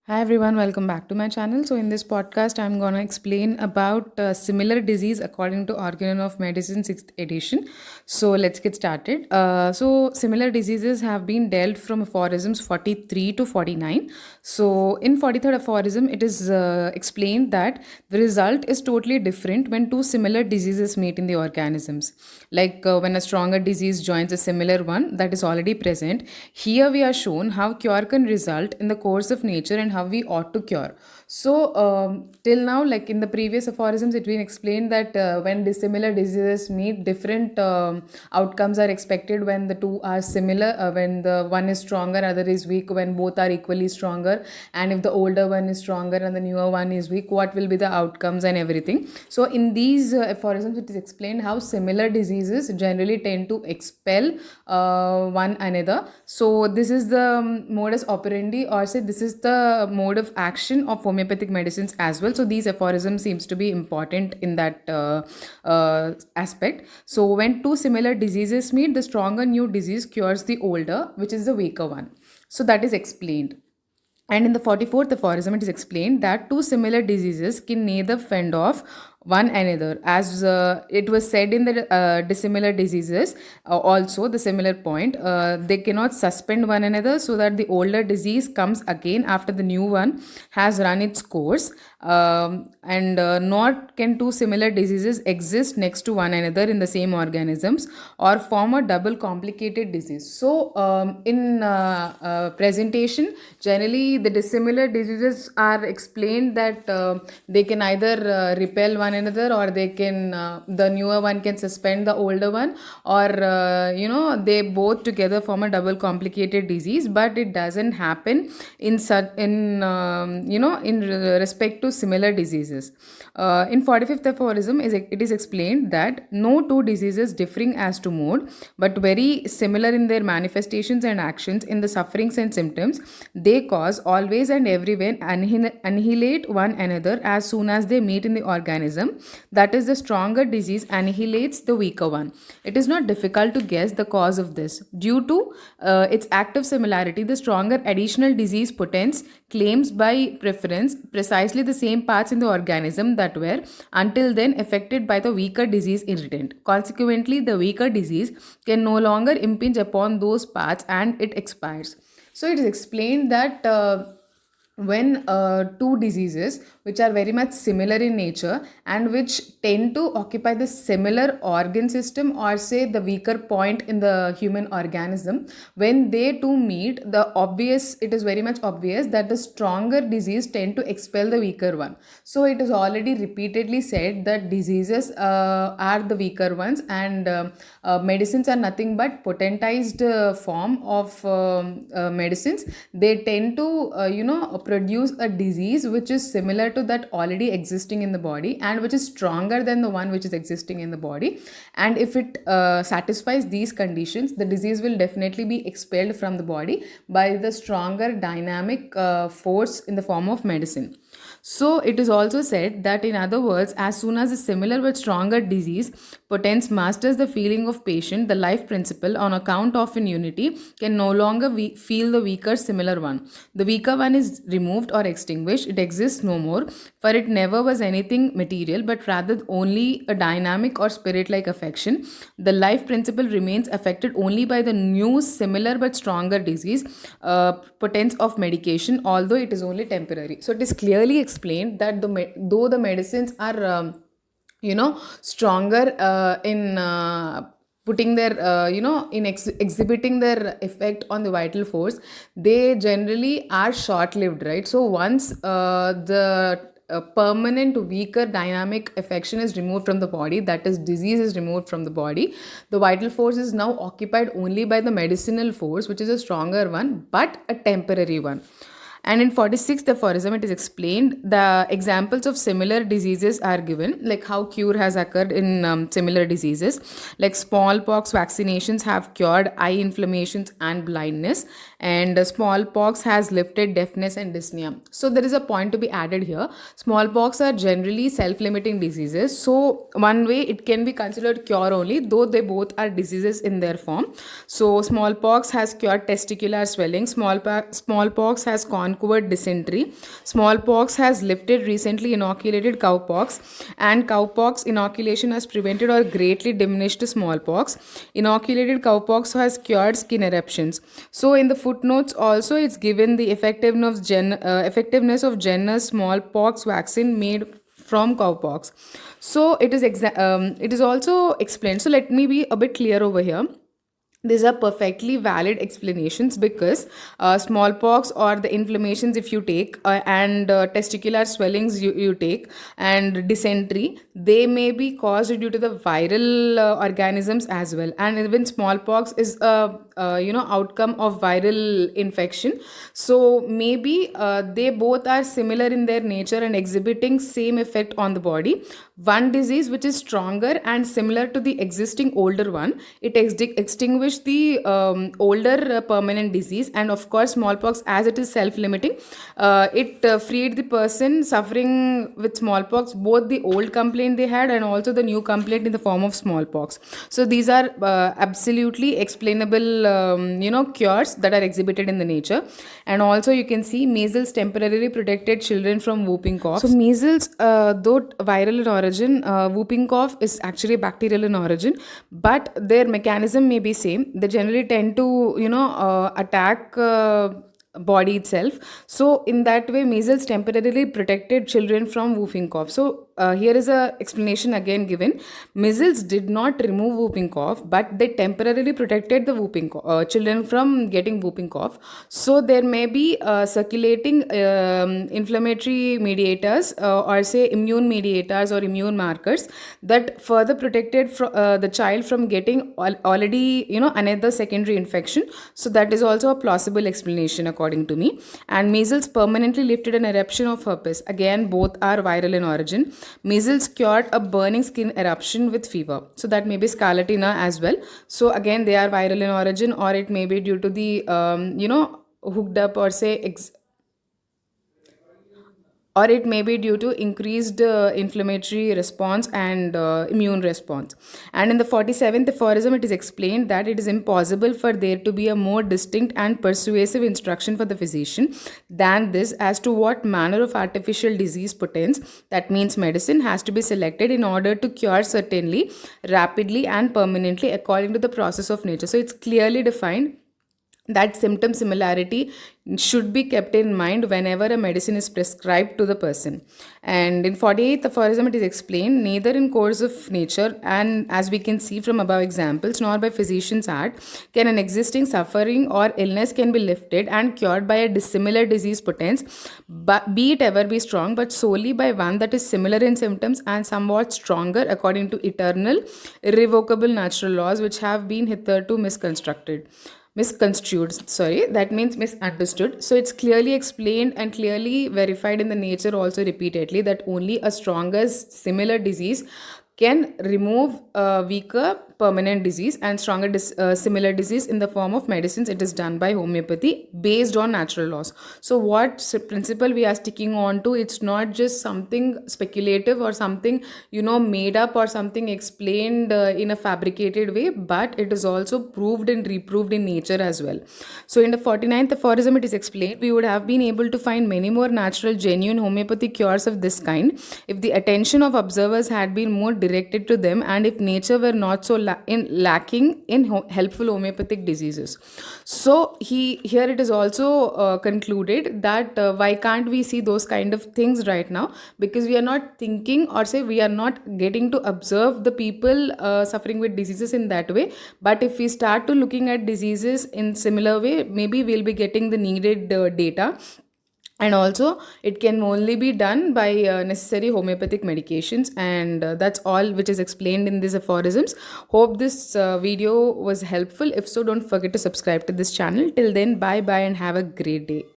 Hi everyone, welcome back to my channel. So in this podcast, I'm gonna explain about similar disease according to Organon of Medicine 6th edition. So let's get started. So similar diseases have been dealt from aphorisms 43 to 49. So in 43rd aphorism, it is explained that the result is totally different when two similar diseases meet in the organisms. Like when a stronger disease joins a similar one that is already present. Here we are shown how cure can result in the course of nature and how we ought to cure. So till now, like in the previous aphorisms, it's been explained that when dissimilar diseases meet, different outcomes are expected when the two are similar. When the one is stronger, other is weak. When both are equally stronger, and if the older one is stronger and the newer one is weak, what will be the outcomes and everything. So in these aphorisms, it is explained how similar diseases generally tend to expel one another. So this is the modus operandi, or say this is the mode of action of homeopathic medicines as well. So these aphorisms seems to be important in that aspect. So when two similar diseases meet, the stronger new disease cures the older, which is the weaker one. So that is explained. And in the 44th aphorism, it is explained that two similar diseases can neither fend off one another. As it was said in the dissimilar diseases, also the similar point, they cannot suspend one another so that the older disease comes again after the new one has run its course. And nor can two similar diseases exist next to one another in the same organisms or form a double complicated disease. So, in presentation, generally the dissimilar diseases are explained that they can either repel one another, or they can the newer one can suspend the older one, or they both together form a double complicated disease. But it doesn't happen in such in respect to similar diseases. In 45th aphorism, it is explained that no two diseases differing as to mode, but very similar in their manifestations and actions, in the sufferings and symptoms they cause, always and everywhere annihilate one another as soon as they meet in the organism. That is, the stronger disease annihilates the weaker one. It is not difficult to guess the cause of this. Due to its active similarity, the stronger additional disease potence claims by preference precisely the same parts in the organism that were until then affected by the weaker disease irritant. Consequently, the weaker disease can no longer impinge upon those parts and it expires. So it is explained that when two diseases which are very much similar in nature and which tend to occupy the similar organ system, or say the weaker point in the human organism, when they two meet, it is very much obvious that the stronger disease tend to expel the weaker one. So it is already repeatedly said that diseases are the weaker ones, and medicines are nothing but potentized form of medicines. They tend to produce a disease which is similar to that already existing in the body, and which is stronger than the one which is existing in the body. And if it satisfies these conditions, the disease will definitely be expelled from the body by the stronger dynamic force in the form of medicine. So it is also said that, in other words, as soon as a similar but stronger disease potence masters the feeling of patient, the life principle, on account of an unity, can no longer feel the weaker similar one. The weaker one is removed or extinguished, it exists no more, for it never was anything material, but rather only a dynamic or spirit like affection. The life principle remains affected only by the new, similar but stronger disease potence of medication, although it is only temporary. So it is clearly explained that though the medicines are stronger in putting their in exhibiting their effect on the vital force, they generally are short lived, right? So once the a permanent weaker dynamic affection is removed from the body, that is, disease is removed from the body, the vital force is now occupied only by the medicinal force, which is a stronger one but a temporary one. And in 46th aphorism, it is explained the examples of similar diseases are given, like how cure has occurred in similar diseases. Like smallpox vaccinations have cured eye inflammations and blindness, and smallpox has lifted deafness and dyspnea. So there is a point to be added here. Smallpox are generally self-limiting diseases. So one way it can be considered cure only, though they both are diseases in their form. So smallpox has cured testicular swelling. Smallpox has conquered conquered dysentery. Smallpox has lifted recently inoculated cowpox, and cowpox inoculation has prevented or greatly diminished smallpox. Inoculated cowpox has cured skin eruptions. So in the footnotes also it's given the effectiveness of Jenner's smallpox vaccine made from cowpox. So it is also explained. So let me be a bit clear over here. These are perfectly valid explanations because smallpox or the inflammations if you take and testicular swellings you take and dysentery, they may be caused due to the viral organisms as well, and even smallpox is a outcome of viral infection. So maybe they both are similar in their nature and exhibiting same effect on the body. One disease which is stronger and similar to the existing older one, it extinguished the older permanent disease, and of course smallpox, as it is self-limiting, it freed the person suffering with smallpox both the old complaint they had and also the new complaint in the form of smallpox. So these are absolutely explainable cures that are exhibited in the nature. And also you can see measles temporarily protected children from whooping cough. So measles, though viral in origin, whooping cough is actually bacterial in origin, but their mechanism may be same. They generally tend to attack body itself. So in that way measles temporarily protected children from whooping cough. So here is a explanation again given. Measles did not remove whooping cough, but they temporarily protected the children from getting whooping cough. So there may be circulating inflammatory mediators or say immune mediators or immune markers that further protected the child from getting already another secondary infection. So that is also a plausible explanation according to me. And measles permanently lifted an eruption of herpes. Again, both are viral in origin. Measles cured a burning skin eruption with fever. So that may be scarlatina as well. So again, they are viral in origin, or it may be due to the hooked up or say or it may be due to increased inflammatory response and immune response. And in the 47th aphorism, it is explained that it is impossible for there to be a more distinct and persuasive instruction for the physician than this as to what manner of artificial disease potence, that means medicine, has to be selected in order to cure certainly, rapidly, and permanently according to the process of nature. So it's clearly defined that symptom similarity should be kept in mind whenever a medicine is prescribed to the person. And in 48th aphorism, it is explained, neither in course of nature, and as we can see from above examples, nor by physician's art, can an existing suffering or illness can be lifted and cured by a dissimilar disease potence, but be it ever be strong, but solely by one that is similar in symptoms and somewhat stronger according to eternal, irrevocable natural laws which have been hitherto misconstrued, sorry, that means misunderstood. So it's clearly explained and clearly verified in the nature also repeatedly that only a stronger similar disease can remove a weaker permanent disease, and stronger similar disease in the form of medicines, it is done by homeopathy based on natural laws. So what principle we are sticking on to, it's not just something speculative or something made up or something explained in a fabricated way, but it is also proved and reproved in nature as well. So in the 49th aphorism, it is explained, we would have been able to find many more natural genuine homeopathic cures of this kind if the attention of observers had been more directed to them, and if nature were not so lacking in helpful homeopathic diseases. So here it is also concluded that why can't we see those kind of things right now, because we are not thinking, or say we are not getting to observe the people suffering with diseases in that way. But if we start to looking at diseases in similar way, maybe we'll be getting the needed data. And also it can only be done by necessary homeopathic medications, and that's all which is explained in these aphorisms. Hope this video was helpful. If so, don't forget to subscribe to this channel. Till then, bye bye and have a great day.